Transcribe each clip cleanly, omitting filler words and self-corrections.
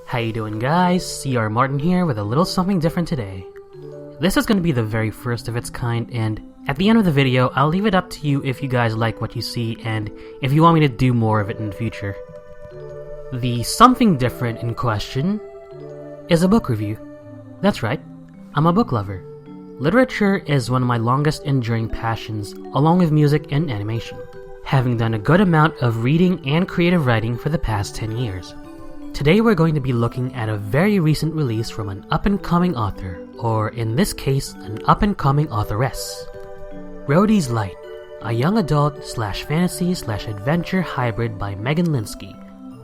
How you doing, guys? CR Martin here with a little something different today. This is going to be the very first of its kind, and at the end of the video, I'll leave it up to you if you guys like what you see and if you want me to do more of it in the future. The something different in question is a book review. That's right, I'm a book lover. Literature is one of my longest enduring passions, along with music and animation, having done a good amount of reading and creative writing for the past 10 years. Today we're going to be looking at a very recent release from an up-and-coming author, or in this case, an up-and-coming authoress. Rhodey's Light, a young adult fantasy/adventure hybrid by Megan Linsky.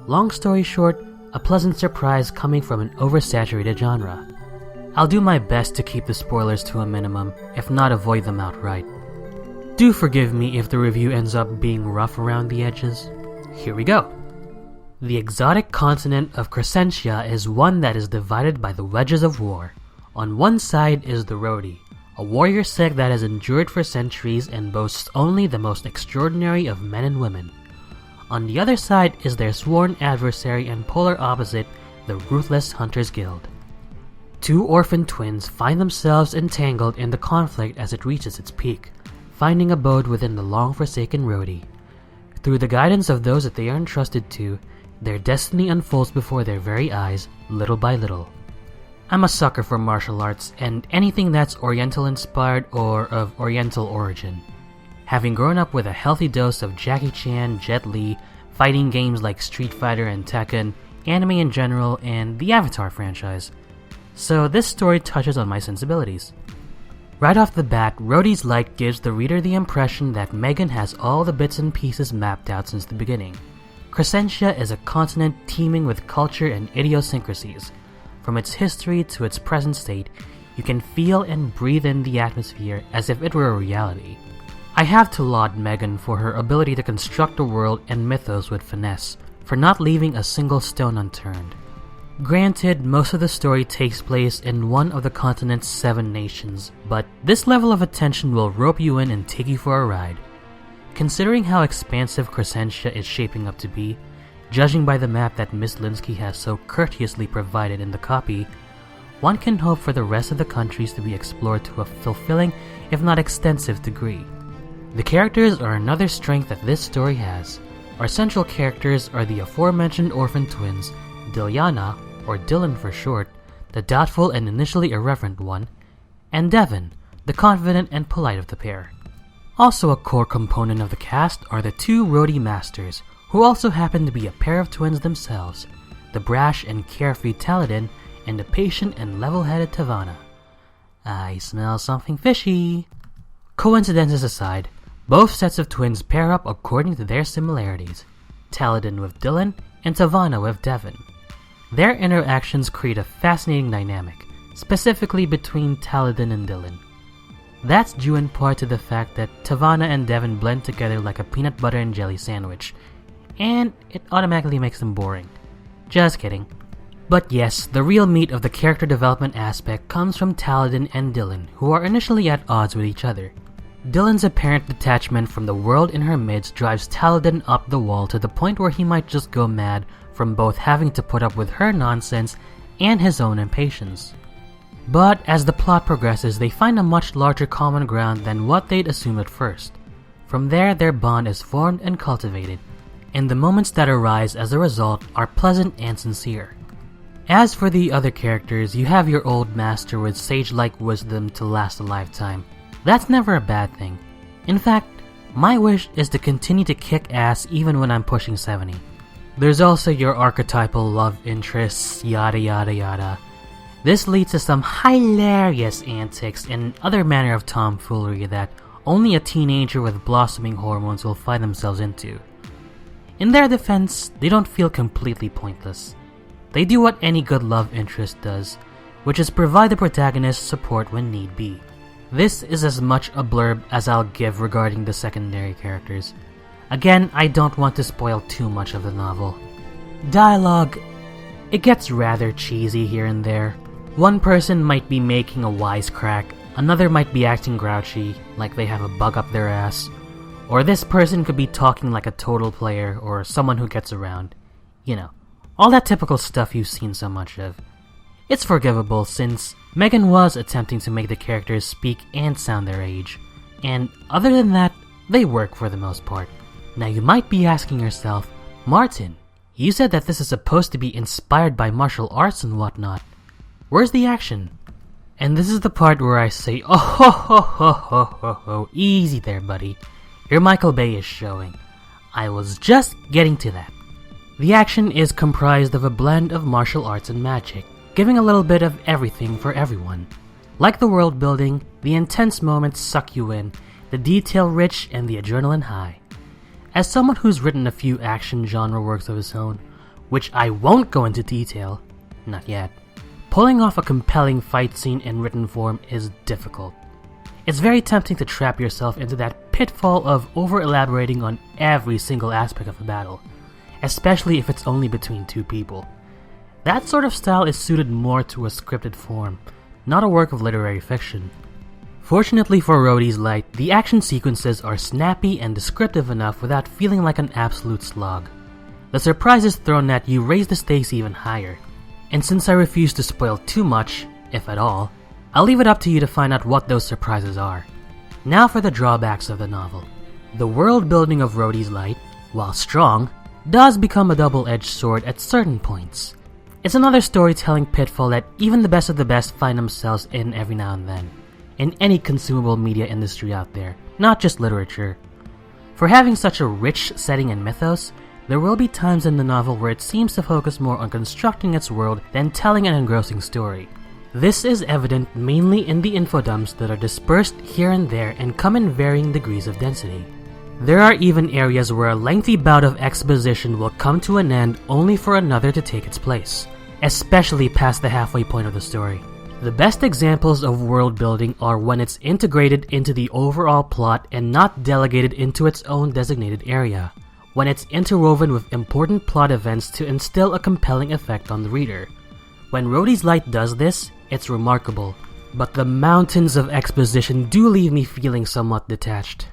Long story short, a pleasant surprise coming from an oversaturated genre. I'll do my best to keep the spoilers to a minimum, if not avoid them outright. Do forgive me if the review ends up being rough around the edges. Here we go. The exotic continent of Crescentia is one that is divided by the wedges of war. On one side is the Rhodey, a warrior sect that has endured for centuries and boasts only the most extraordinary of men and women. On the other side is their sworn adversary and polar opposite, the Ruthless Hunters Guild. Two orphan twins find themselves entangled in the conflict as it reaches its peak, finding abode within the long-forsaken Rhodey. Through the guidance of those that they are entrusted to, their destiny unfolds before their very eyes, little by little. I'm a sucker for martial arts and anything that's Oriental-inspired or of Oriental origin. Having grown up with a healthy dose of Jackie Chan, Jet Li, fighting games like Street Fighter and Tekken, anime in general, and the Avatar franchise. So this story touches on my sensibilities. Right off the bat, Rhodey's Light gives the reader the impression that Megan has all the bits and pieces mapped out since the beginning. Crescentia is a continent teeming with culture and idiosyncrasies. From its history to its present state, you can feel and breathe in the atmosphere as if it were a reality. I have to laud Megan for her ability to construct a world and mythos with finesse, for not leaving a single stone unturned. Granted, most of the story takes place in one of the continent's 7 nations, but this level of attention will rope you in and take you for a ride. Considering how expansive Crescentia is shaping up to be, judging by the map that Miss Linsky has so courteously provided in the copy, one can hope for the rest of the countries to be explored to a fulfilling, if not extensive, degree. The characters are another strength that this story has. Our central characters are the aforementioned orphan twins, Dilyana, or Dylan for short, the doubtful and initially irreverent one, and Devon, the confident and polite of the pair. Also a core component of the cast are the 2 Rhodey Masters, who also happen to be a pair of twins themselves, the brash and carefree Taladin and the patient and level-headed Tavana. I smell something fishy. Coincidences aside, both sets of twins pair up according to their similarities, Taladin with Dylan and Tavana with Devon. Their interactions create a fascinating dynamic, specifically between Taladin and Dylan. That's due in part to the fact that Tavana and Devon blend together like a peanut butter and jelly sandwich, and it automatically makes them boring. Just kidding. But yes, the real meat of the character development aspect comes from Taladin and Dylan, who are initially at odds with each other. Dylan's apparent detachment from the world in her midst drives Taladin up the wall to the point where he might just go mad from both having to put up with her nonsense and his own impatience. But as the plot progresses, they find a much larger common ground than what they'd assumed at first. From there, their bond is formed and cultivated, and the moments that arise as a result are pleasant and sincere. As for the other characters, you have your old master with sage-like wisdom to last a lifetime. That's never a bad thing. In fact, my wish is to continue to kick ass even when I'm pushing 70. There's also your archetypal love interests, yada yada yada. This leads to some hilarious antics and other manner of tomfoolery that only a teenager with blossoming hormones will find themselves into. In their defense, they don't feel completely pointless. They do what any good love interest does, which is provide the protagonist support when need be. This is as much a blurb as I'll give regarding the secondary characters. Again, I don't want to spoil too much of the novel. Dialogue, it gets rather cheesy here and there. One person might be making a wisecrack, another might be acting grouchy, like they have a bug up their ass, or this person could be talking like a total player or someone who gets around. You know, all that typical stuff you've seen so much of. It's forgivable since Megan was attempting to make the characters speak and sound their age, and other than that, they work for the most part. Now you might be asking yourself, Martin, you said that this is supposed to be inspired by martial arts and whatnot. Where's the action? And this is the part where I say, oh ho ho ho ho ho ho, easy there buddy. Your Michael Bay is showing. I was just getting to that. The action is comprised of a blend of martial arts and magic, giving a little bit of everything for everyone. Like the world building, the intense moments suck you in, the detail rich and the adrenaline high. As someone who's written a few action genre works of his own, which I won't go into detail, not yet, pulling off a compelling fight scene in written form is difficult. It's very tempting to trap yourself into that pitfall of over-elaborating on every single aspect of a battle, especially if it's only between two people. That sort of style is suited more to a scripted form, not a work of literary fiction. Fortunately for Rhodey's Light, the action sequences are snappy and descriptive enough without feeling like an absolute slog. The surprises thrown at you raise the stakes even higher. And since I refuse to spoil too much, if at all, I'll leave it up to you to find out what those surprises are. Now for the drawbacks of the novel. The world building of Rhodey's Light, while strong, does become a double-edged sword at certain points. It's another storytelling pitfall that even the best of the best find themselves in every now and then, in any consumable media industry out there, not just literature. For having such a rich setting and mythos, there will be times in the novel where it seems to focus more on constructing its world than telling an engrossing story. This is evident mainly in the infodumps that are dispersed here and there and come in varying degrees of density. There are even areas where a lengthy bout of exposition will come to an end only for another to take its place, especially past the halfway point of the story. The best examples of world building are when it's integrated into the overall plot and not delegated into its own designated area. When it's interwoven with important plot events to instill a compelling effect on the reader. When Rhodey's Light does this, it's remarkable, but the mountains of exposition do leave me feeling somewhat detached.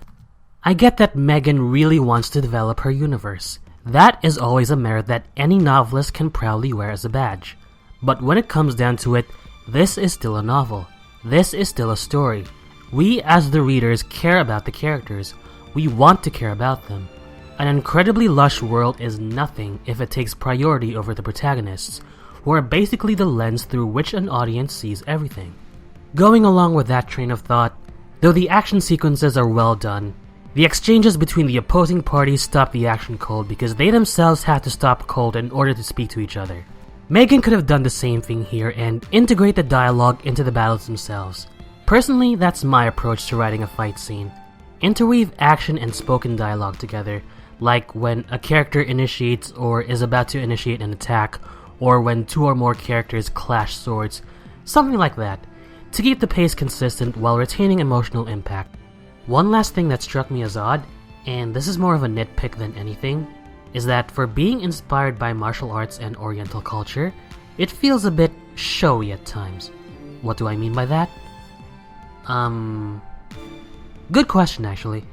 I get that Megan really wants to develop her universe. That is always a merit that any novelist can proudly wear as a badge. But when it comes down to it, this is still a novel. This is still a story. We as the readers care about the characters. We want to care about them. An incredibly lush world is nothing if it takes priority over the protagonists, who are basically the lens through which an audience sees everything. Going along with that train of thought, though the action sequences are well done, the exchanges between the opposing parties stop the action cold because they themselves have to stop cold in order to speak to each other. Megan could have done the same thing here and integrate the dialogue into the battles themselves. Personally, that's my approach to writing a fight scene. Interweave action and spoken dialogue together, like when a character initiates or is about to initiate an attack, or when two or more characters clash swords, something like that, to keep the pace consistent while retaining emotional impact. One last thing that struck me as odd, and this is more of a nitpick than anything, is that for being inspired by martial arts and oriental culture, it feels a bit showy at times. What do I mean by that? Good question actually.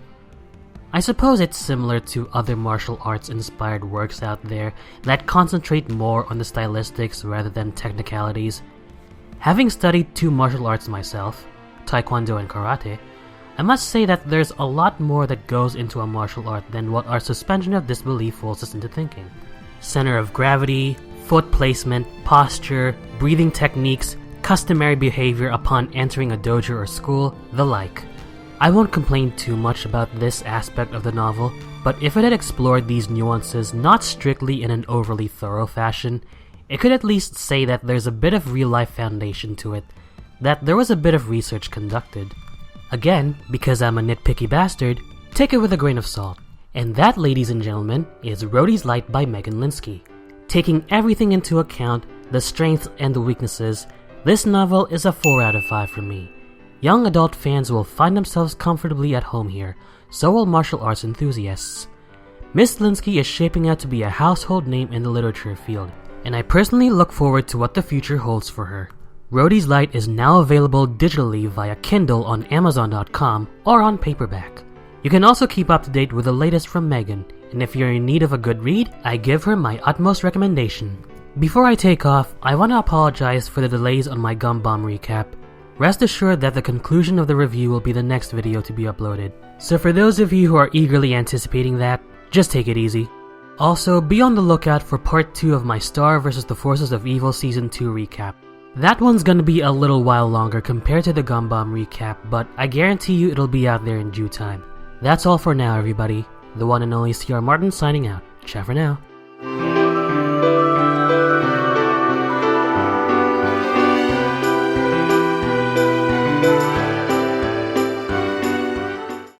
I suppose it's similar to other martial arts inspired works out there that concentrate more on the stylistics rather than technicalities. Having studied two martial arts myself, Taekwondo and Karate, I must say that there's a lot more that goes into a martial art than what our suspension of disbelief fools us into thinking. Center of gravity, foot placement, posture, breathing techniques, customary behavior upon entering a dojo or school, the like. I won't complain too much about this aspect of the novel, but if it had explored these nuances not strictly in an overly thorough fashion, it could at least say that there's a bit of real-life foundation to it, that there was a bit of research conducted. Again, because I'm a nitpicky bastard, take it with a grain of salt. And that, ladies and gentlemen, is Rhodey's Light by Megan Linsky. Taking everything into account, the strengths and the weaknesses, this novel is a 4 out of 5 for me. Young adult fans will find themselves comfortably at home here, so will martial arts enthusiasts. Miss Linsky is shaping out to be a household name in the literature field, and I personally look forward to what the future holds for her. Rhodey's Light is now available digitally via Kindle on Amazon.com or on paperback. You can also keep up to date with the latest from Megan, and if you're in need of a good read, I give her my utmost recommendation. Before I take off, I want to apologize for the delays on my Gumball recap. Rest assured that the conclusion of the review will be the next video to be uploaded. So for those of you who are eagerly anticipating that, just take it easy. Also, be on the lookout for part 2 of my Star vs. the Forces of Evil Season 2 recap. That one's gonna be a little while longer compared to the Gumball recap, but I guarantee you it'll be out there in due time. That's all for now, everybody. The one and only CR Martin signing out. Ciao for now.